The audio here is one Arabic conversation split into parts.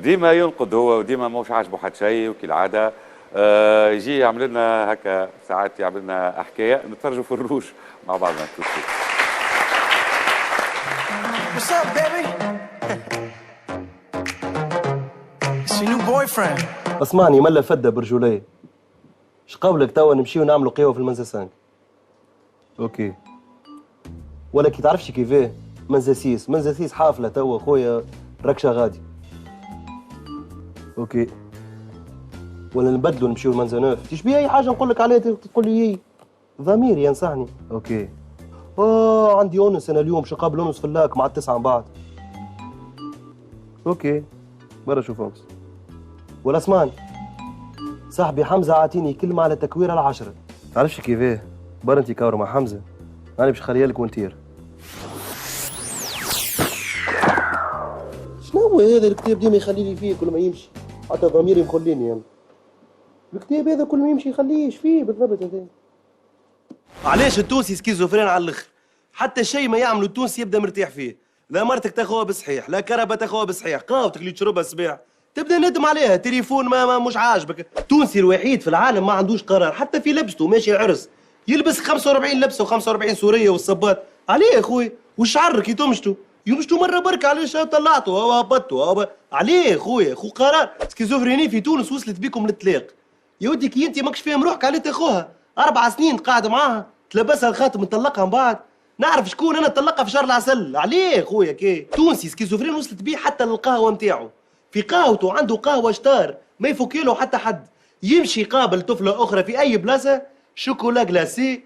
ديما ينقد هو وديما مش عاجبه حد شيء وكالعاده. يجي يعمل لنا هكا ساعات يعمل لنا حكايه نتفرجوا في الروج مع بعضنا. What's up, baby? It's your new boyfriend. اسمعني ملا فدة برجولية. اش قولك توا نمشيو نعملوا قهوة في المنزل 5؟ اوكي. ولا كي تعرفش كيفاه منزل 6 حافلة توا خويا ركشة غادي. اوكي. ولا نبدلوا نمشيو المنزل 9 تشبيه اي حاجة نقول لك عليها تقول لي هي ضميري ينصحني. اوكي. عندي اونس انا اليوم شقابل اونس في اللاك مع ال9 بعض. اوكي. برا شوف اونس. ولا اسمان صاحبي حمزه عاطيني كلمه على تكويره ال10. تعرفش كيفاه برا انت كاور مع حمزه انا باش نخليها لك ونطير. شنو هذا الكتاب ديما يخلي لي فيه كل ما يمشي حتى ضميري مخليني يعني. الكتاب هذا كل ما يمشي يخليش فيه بالضبط هذا. علاش التونسي سكيزوفرين على الاخر؟ حتى الشيء ما يعملوا التونسي يبدا مرتاح فيه. لا مرتك تاخوها بصحيح، لا كربه تاخوها بصحيح، قهوتك اللي تشربها الصباح تبدا ندم عليها، تليفون ما مش عاجبك. التونسي الوحيد في العالم ما عندوش قرار، حتى في لبسته ماشي عرس يلبس 45 لبسه و45 سوريه والصباط. عليه يا خويا وش عرك يمشتوا مره برك علاش طلعته او هبطته عليه يا خويا خو قرار. سكيزوفريني في تونس وصلت بكم للطلاق يا ودي كي انت ماكش فاهم روحك على تاخوها 4 سنين قاعد معاها تلبسها الخاتم نطلقها من بعد. نعرف شكون انا نطلقها في شهر العسل. عليه يا خويا كي تونسي سكيزوفرين وصلت بيه حتى للقهوه نتاعو. في قهوته عنده قهوه شطار ما يفك له حتى حد. يمشي يقابل طفله اخرى في اي بلاصه شوكولا جلاسي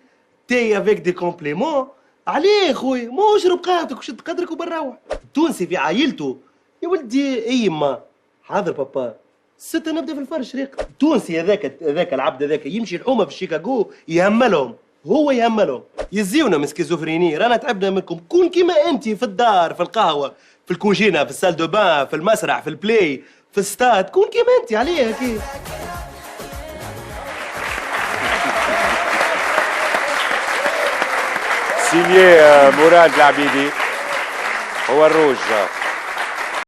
تي افيك دي كومبليمون. عليه يا خويا مو اشرب قهوتك وشد قدرك وبنروح. التونسي في عائلته يا ولدي اي ما حاضر بابا 6 نبدا في الفرش ريق. التونسي هذاك العبد هذاك يمشي الحومه في شيكاغو يهملهم هو يهملهم. يزيونا من سكيزوفريني رانا تعبنا منكم. كون كيما انت في الدار في القهوه في الكوجينه في السال دو بان في المسرح في البلاي في الستاد كون كيما انت. عليها كيف سينيي مراد العبيدي هو الروج.